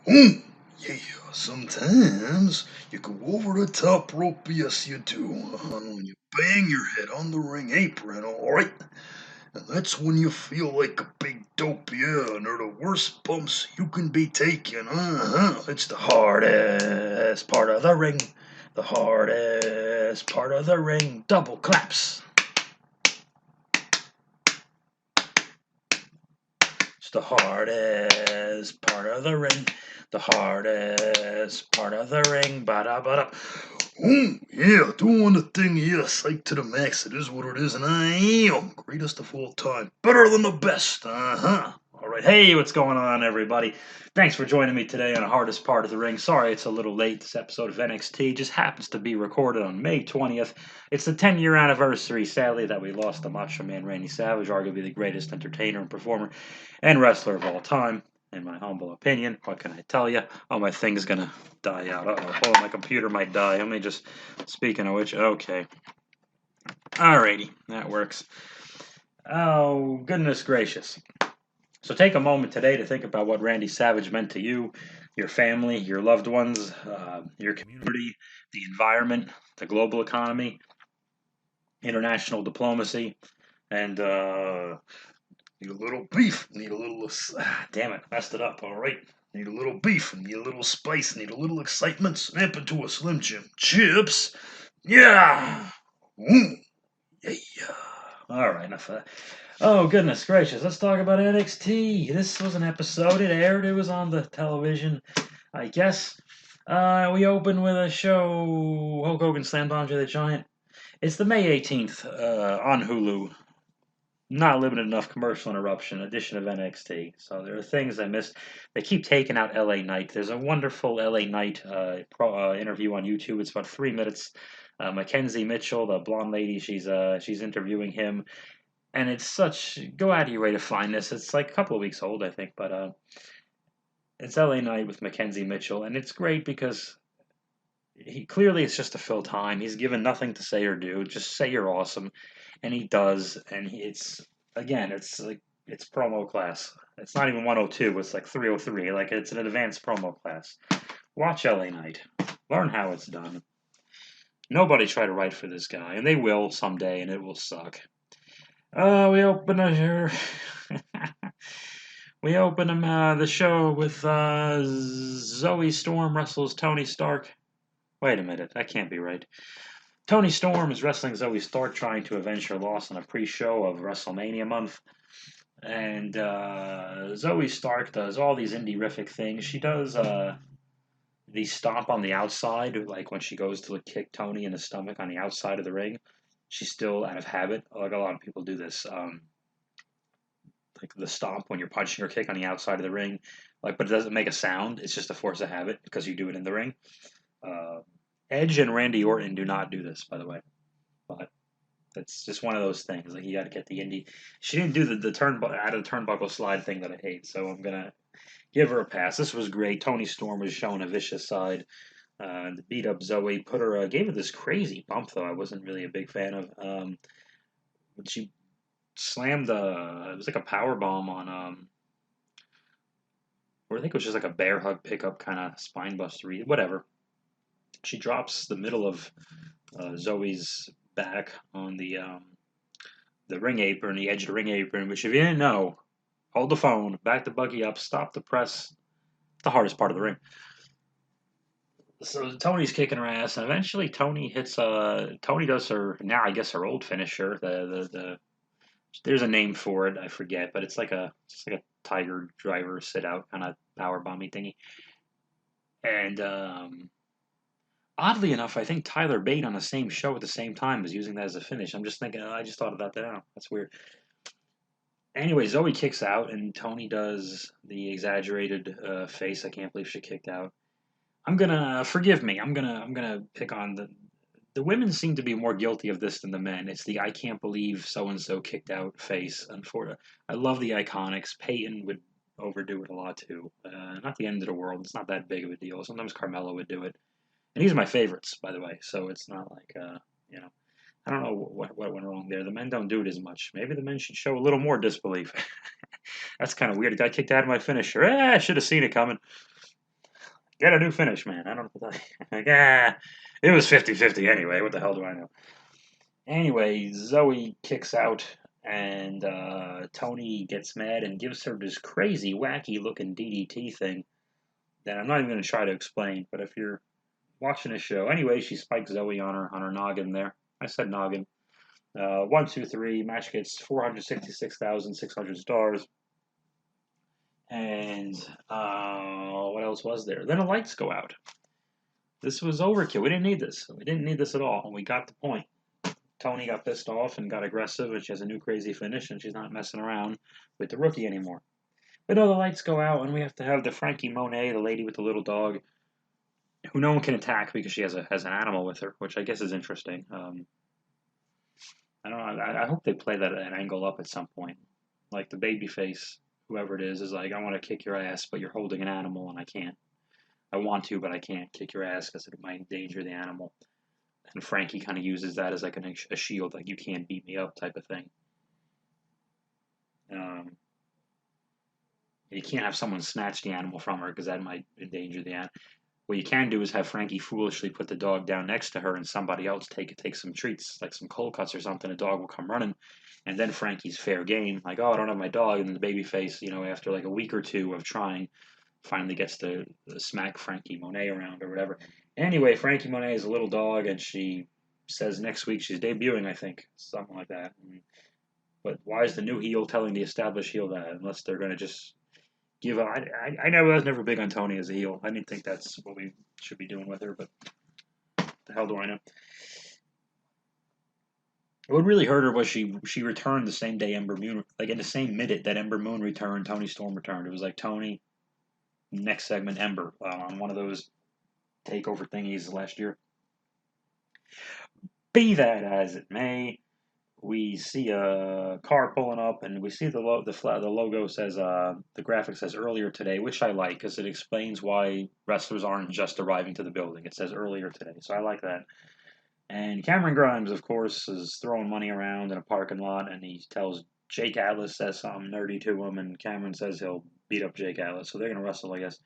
Hmm. Yeah, sometimes you go over the top rope, yes you do. When you bang your head on the ring apron, alright? And that's when you feel like a big dope, yeah, and they're the worst bumps you can be taking. It's the hardest part of the ring. The hardest part of the ring. Double claps. It's the hardest part of the ring. The hardest part of the ring. Ba-da ba-da. Yeah, doing the thing, yeah, psyched to the max. It is what it is, and I am greatest of all time. Better than the best. All right, hey, what's going on, everybody? Thanks for joining me today on the hardest part of the ring. Sorry it's a little late. This episode of NXT just happens to be recorded on May 20th. It's the 10-year anniversary, sadly, that we lost the Macho Man Randy Savage, arguably the greatest entertainer and performer and wrestler of all time. In my humble opinion, what can I tell you? Oh, my thing's gonna die out. Oh, my computer might die. Let me just. Speaking of which, okay. Alrighty, that works. Oh, goodness gracious. So take a moment today to think about what Randy Savage meant to you, your family, your loved ones, your community, the environment, the global economy, international diplomacy, and need a little beef, need a little. Damn it, messed it up. All right, need a little beef, need a little spice, need a little excitement. Snap into a Slim Jim chips. Yeah. Mm. Yeah. All right, enough of that. Oh goodness gracious, let's talk about NXT. This was an episode. It aired. It was on the television, I guess. We opened with a show. Hulk Hogan slammed Andre the Giant. It's the May 18th on Hulu. Not limited enough commercial interruption edition of NXT. So there are things I missed. They keep taking out LA Knight. There's a wonderful LA Knight interview on YouTube. It's about 3 minutes. Mackenzie Mitchell, the blonde lady, she's interviewing him, and it's such. Go out of your way to find this. It's like a couple of weeks old, I think, but it's LA Knight with Mackenzie Mitchell, and it's great because he clearly it's just to fill time. He's given nothing to say or do. Just say you're awesome, and he does. And it's again, it's like it's promo class. It's not even 102. It's like 303. Like it's an advanced promo class. Watch LA Knight. Learn how it's done. Nobody try to write for this guy, and they will someday, and it will suck. We open a we open the show with Zoe Storm wrestles Tony Stark. Wait a minute, that can't be right. Tony Storm is wrestling Zoe Stark, trying to avenge her loss on a pre-show of WrestleMania month. And Zoe Stark does all these indie-rific things. She does the stomp on the outside, like when she goes to kick Tony in the stomach on the outside of the ring. She's still out of habit. Like a lot of people do this. Like the stomp when you're punching or kick on the outside of the ring. Like, but it doesn't make a sound. It's just a force of habit because you do it in the ring. Uh, Edge and Randy Orton do not do this, by the way. But that's just one of those things. Like you got to get the indie. She didn't do the turn out of the turnbuckle slide thing that I hate, so I'm gonna give her a pass. This was great. Tony Storm was showing a vicious side. Beat up Zoe, put her, gave her this crazy bump though. I wasn't really a big fan of. When she slammed, it was like a power bomb on, or I think it was just like a bear hug pickup kind of spine buster. Whatever. She drops the middle of Zoe's back on the ring apron, the edge of the ring apron, which if you didn't know, hold the phone, back the buggy up, stop the press. The hardest part of the ring. So Tony's kicking her ass, and eventually Tony hits. Tony does her now, I guess her old finisher. The there's a name for it, I forget, but it's like a tiger driver sit out kind of power bomby thingy. And oddly enough, I think Tyler Bate on the same show at the same time is using that as a finish. I'm just thinking, I just thought about that now. That's weird. Anyway, Zoe kicks out, and Tony does the exaggerated face. I can't believe she kicked out. I'm gonna forgive me. I'm gonna pick on the women seem to be more guilty of this than the men. It's the I can't believe so and so kicked out face. Unfortunately, I love the Iconics. Peyton would overdo it a lot too. Not the end of the world. It's not that big of a deal. Sometimes Carmella would do it, and these are my favorites, by the way. So it's not like you know. I don't know what went wrong there. The men don't do it as much. Maybe the men should show a little more disbelief. That's kind of weird. A guy kicked out of my finisher. I should have seen it coming. Get a new finish, man. I don't know. Like, it was 50-50 anyway. What the hell do I know? Anyway, Zoe kicks out, and Tony gets mad and gives her this crazy, wacky looking DDT thing that I'm not even going to try to explain. But if you're watching a show, anyway, she spikes Zoe on her noggin there. I said noggin. 1, 2, 3. Match gets 466,600 stars. And what else was there? Then the lights go out. This was overkill. We didn't need this. We didn't need this at all. We got the point. Tony got pissed off and got aggressive, and she has a new crazy finish, and she's not messing around with the rookie anymore. But no, the lights go out, and we have to have the Frankie Monet, the lady with the little dog, who no one can attack because she has an animal with her, which I guess is interesting. I don't know. I hope they play that an angle up at some point. Like the baby face, whoever it is like, I want to kick your ass, but you're holding an animal, and I can't. I want to, but I can't kick your ass because it might endanger the animal. And Frankie kind of uses that as like a shield, like you can't beat me up type of thing. You can't have someone snatch the animal from her because that might endanger the animal. What you can do is have Frankie foolishly put the dog down next to her and somebody else take some treats, like some cold cuts or something. The dog will come running, and then Frankie's fair game, like, oh, I don't have my dog, and then the baby face, after like a week or two of trying, finally gets to smack Frankie Monet around or whatever. Anyway, Frankie Monet is a little dog, and she says next week she's debuting, I think, something like that. But why is the new heel telling the established heel that? Unless they're going to just give up. I was never big on Tony as a heel. I didn't think that's what we should be doing with her, but the hell do I know? What really hurt her was she returned the same day Ember Moon, like in the same minute that Ember Moon returned, Tony Storm returned. It was like Tony, next segment Ember, on one of those takeover thingies last year. Be that as it may, we see a car pulling up, and we see the logo says the graphic says earlier today, which I like because it explains why wrestlers aren't just arriving to the building. It says earlier today, so I like that. And Cameron Grimes, of course, is throwing money around in a parking lot, and he tells Jake Atlas says something nerdy to him, and Cameron says he'll beat up Jake Atlas, so they're gonna wrestle, I guess.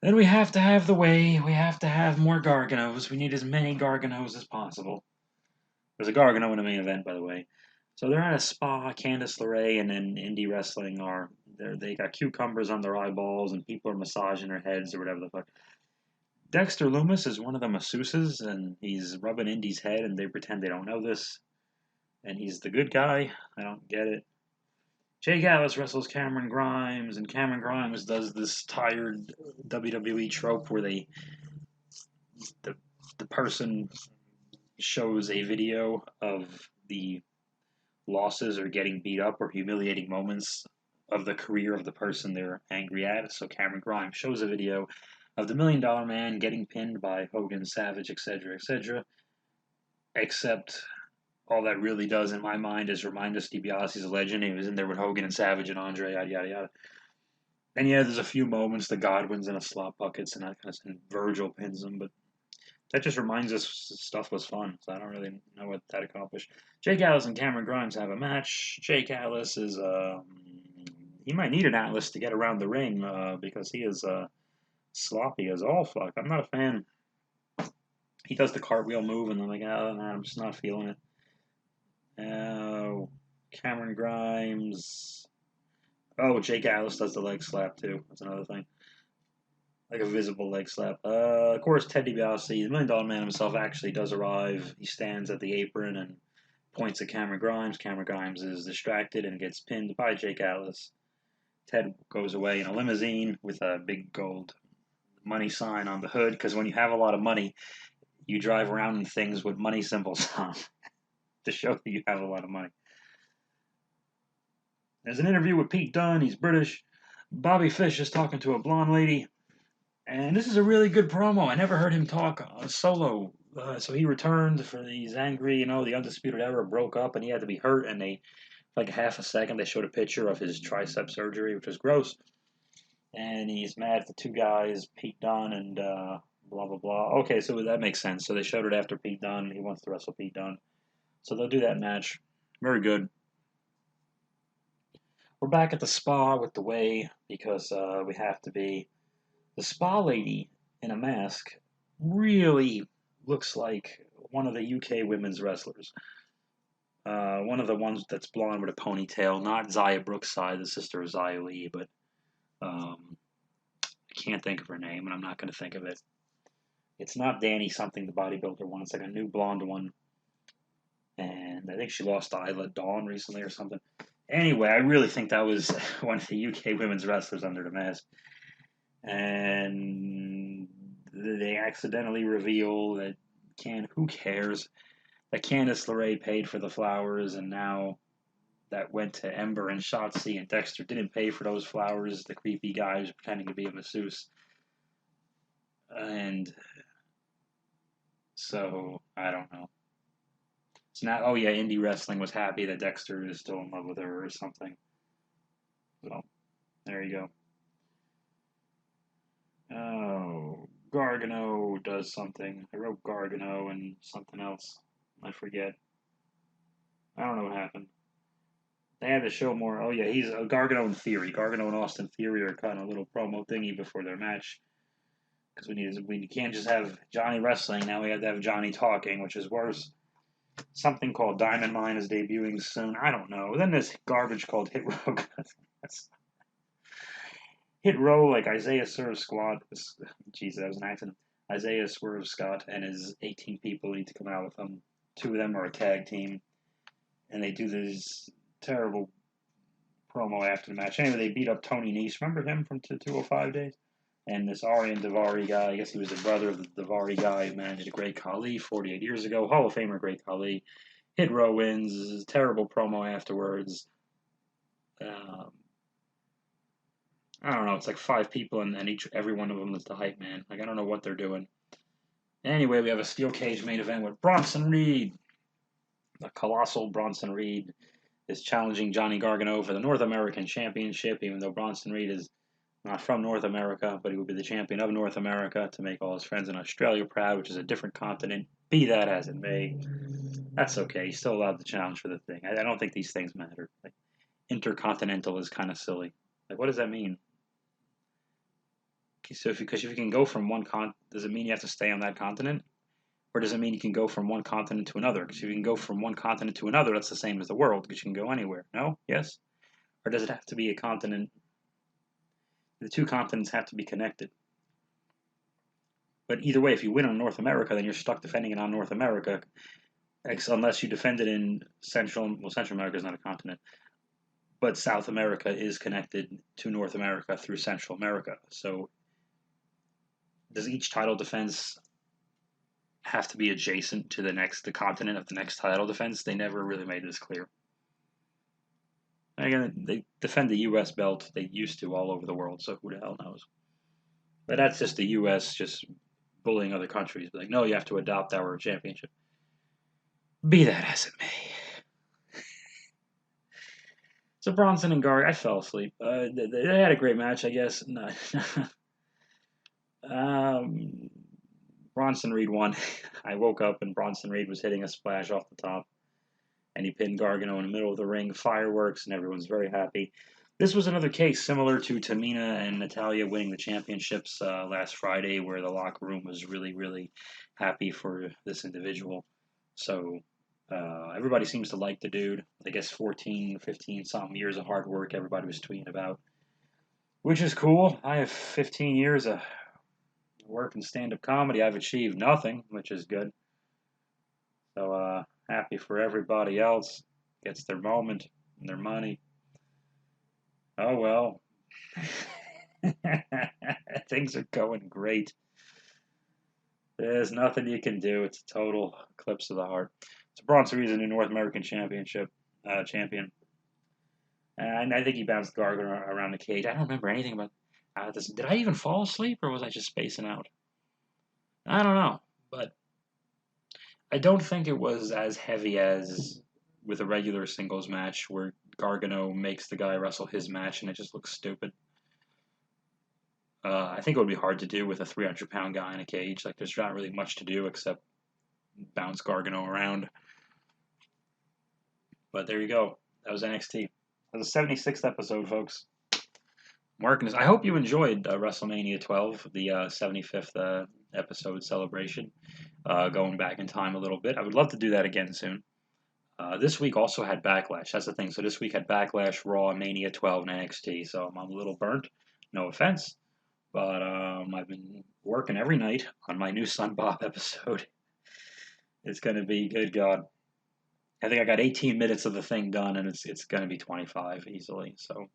Then we have to have we have to have more Garganos. We need as many Garganos as possible. There's a Gargano in the main event, by the way. So they're at a spa. Candice LeRae and then Indie Wrestling are there. They got cucumbers on their eyeballs, and people are massaging their heads or whatever the fuck. Dexter Lumis is one of the masseuses, and he's rubbing Indie's head, and they pretend they don't know this. And he's the good guy. I don't get it. Jay Gallus wrestles Cameron Grimes, and Cameron Grimes does this tired WWE trope where the person shows a video of the losses or getting beat up or humiliating moments of the career of the person they're angry at. So Cameron Grimes shows a video of the $1 Million Man getting pinned by Hogan, Savage, etc., etc. Except all that really does in my mind is remind us DiBiase's a legend. He was in there with Hogan and Savage and Andre, yada yada yada. And yeah, there's a few moments, the Godwins in a slop buckets and that kind of stuff, and Virgil pins him, but that just reminds us stuff was fun, so I don't really know what that accomplished. Jake Atlas and Cameron Grimes have a match. Jake Atlas is, he might need an Atlas to get around the ring, because he is sloppy as all fuck. I'm not a fan. He does the cartwheel move, and I'm like, oh, man, I'm just not feeling it. Cameron Grimes. Oh, Jake Atlas does the leg slap, too. That's another thing. Like a visible leg slap. Of course, Ted DiBiase, the $1 Million Man himself, actually does arrive. He stands at the apron and points at Cameron Grimes. Cameron Grimes is distracted and gets pinned by Jake Atlas. Ted goes away in a limousine with a big gold money sign on the hood, because when you have a lot of money, you drive around in things with money symbols on to show that you have a lot of money. There's an interview with Pete Dunne. He's British. Bobby Fish is talking to a blonde lady. And this is a really good promo. I never heard him talk solo. So he returned for he's angry. The Undisputed Era broke up and he had to be hurt. And they, like half a second, they showed a picture of his tricep surgery, which was gross. And he's mad at the two guys, Pete Dunne and blah, blah, blah. Okay, so that makes sense. So they showed it after Pete Dunne. He wants to wrestle Pete Dunne. So they'll do that match. Very good. We're back at the spa with the Way because we have to be. The spa lady in a mask really looks like one of the UK women's wrestlers. One of the ones that's blonde with a ponytail, not Zaya Brookside, the sister of Zia Lee, but I can't think of her name, and I'm not going to think of it. It's not Danny something, the bodybuilder one. It's like a new blonde one. And I think she lost to Isla Dawn recently or something. Anyway, I really think that was one of the UK women's wrestlers under the mask. And they accidentally reveal that who cares? That Candice LeRae paid for the flowers, and now that went to Ember and Shotzi, and Dexter didn't pay for those flowers. The creepy guy was pretending to be a masseuse. And so, I don't know. It's not, oh yeah, indie wrestling was happy that Dexter is still in love with her or something. So, there you go. Oh, Gargano does something. I wrote Gargano and something else. I forget. I don't know what happened. They had to show more. Oh yeah, he's Gargano and Theory. Gargano and Austin Theory are kind of a little promo thingy before their match. Because we can't just have Johnny wrestling. Now we have to have Johnny talking, which is worse. Something called Diamond Mine is debuting soon. I don't know. Then this garbage called Hit Row. Hit Row, like Isaiah Swerve Squad. Jeez, that was an accident. Isaiah Swerve Scott and his 18 people need to come out with them. 2 of them are a tag team. And they do this terrible promo after the match. Anyway, they beat up Tony Nese. Remember him from 205 days? And this Aryan Daivari guy, I guess he was the brother of the Daivari guy who managed the Great Khali 48 years ago. Hall of Famer Great Khali. Hit Row wins. Terrible promo afterwards. I don't know. It's like 5 people, and every one of them is the hype man. Like, I don't know what they're doing. Anyway, we have a steel cage main event with Bronson Reed. The colossal Bronson Reed is challenging Johnny Gargano for the North American Championship, even though Bronson Reed is not from North America, but he would be the champion of North America to make all his friends in Australia proud, which is a different continent. Be that as it may, that's okay. He's still allowed to challenge for the thing. I don't think these things matter. Like, intercontinental is kind of silly. Like, what does that mean? So because if you can go from one does it mean you have to stay on that continent? Or does it mean you can go from one continent to another? Because if you can go from one continent to another, that's the same as the world, because you can go anywhere. No? Yes? Or does it have to be a continent? The 2 continents have to be connected. But either way, if you win on North America, then you're stuck defending it on North America, unless you defend it in Central America is not a continent. But South America is connected to North America through Central America. So does each title defense have to be adjacent to the continent of the next title defense? They never really made this clear. Again, they defend the U.S. belt. They used to all over the world, so who the hell knows? But that's just the U.S. just bullying other countries. Like, no, you have to adopt our championship. Be that as it may. So Bronson and Garg, I fell asleep. They had a great match, I guess. No. Bronson Reed won. I woke up and Bronson Reed was hitting a splash off the top. And he pinned Gargano in the middle of the ring, fireworks, and everyone's very happy. This was another case similar to Tamina and Natalya winning the championships last Friday, where the locker room was really, really happy for this individual. So everybody seems to like the dude. I guess 14, 15 something years of hard work everybody was tweeting about, which is cool. I have 15 years of work in stand-up comedy. I've achieved nothing, which is good. So happy for everybody else. Gets their moment and their money. Oh well. Things are going great. There's nothing you can do. It's a total eclipse of the heart. So Bronson Reed's a new North American Championship champion. And I think he bounced Gargano around the cage. I don't remember anything about this. Did I even fall asleep or was I just spacing out? I don't know. But I don't think it was as heavy as with a regular singles match where Gargano makes the guy wrestle his match and it just looks stupid. I think it would be hard to do with a 300-pound guy in a cage. Like, there's not really much to do except bounce Gargano around. But there you go. That was NXT. That was the 76th episode, folks. working this. I hope you enjoyed WrestleMania 12, the 75th episode celebration, going back in time a little bit. I would love to do that again soon. This week also had Backlash. That's the thing. So this week had Backlash, Raw, Mania 12, and NXT. So I'm a little burnt. No offense. But I've been working every night on my new Son Bob episode. It's going to be, good God. I think I got 18 minutes of the thing done, and it's going to be 25 easily. So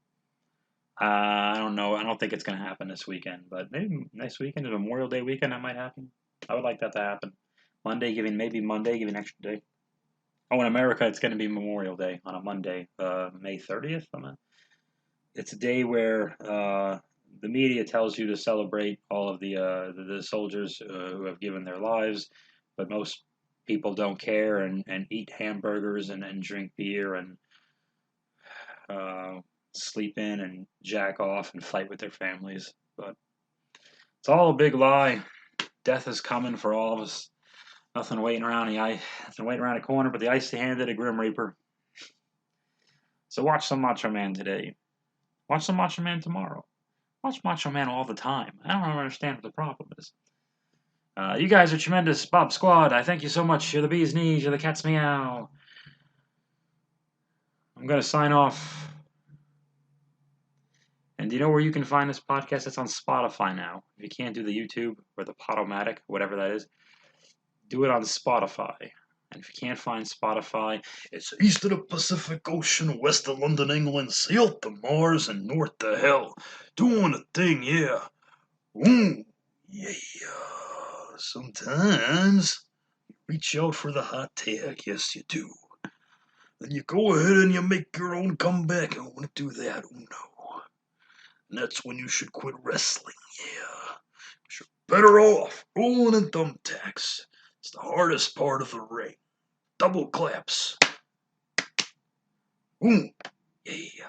I don't know. I don't think it's going to happen this weekend, but maybe next weekend, is Memorial Day weekend, that might happen. I would like that to happen. Maybe Monday, give an extra day. Oh, in America, it's going to be Memorial Day on a Monday, May 30th. It's a day where the media tells you to celebrate all of the soldiers who have given their lives, but most people don't care and eat hamburgers and drink beer and uh, sleep in and jack off and fight with their families. But it's all a big lie. Death is coming for all of us. Nothing waiting around the corner but the icy-handed Grim Reaper. So watch some Macho Man today. Watch some Macho Man tomorrow. Watch Macho Man all the time. I don't understand what the problem is. You guys are tremendous, Bob Squad. I thank you so much. You're the bee's knees. You're the cat's meow. I'm going to sign off. And do you know where you can find this podcast? It's on Spotify now. If you can't do the YouTube or the Podomatic, whatever that is, do it on Spotify. And if you can't find Spotify, It's east of the Pacific Ocean, west of London, England, south to Mars, and north to hell. Doing a thing, yeah. Ooh, yeah. Sometimes you reach out for the hot tag, yes you do. Then you go ahead and you make your own comeback. I want to do that, no. And that's when you should quit wrestling, yeah. You're better off rolling in thumbtacks. It's the hardest part of the ring. Double claps. Ooh, yeah.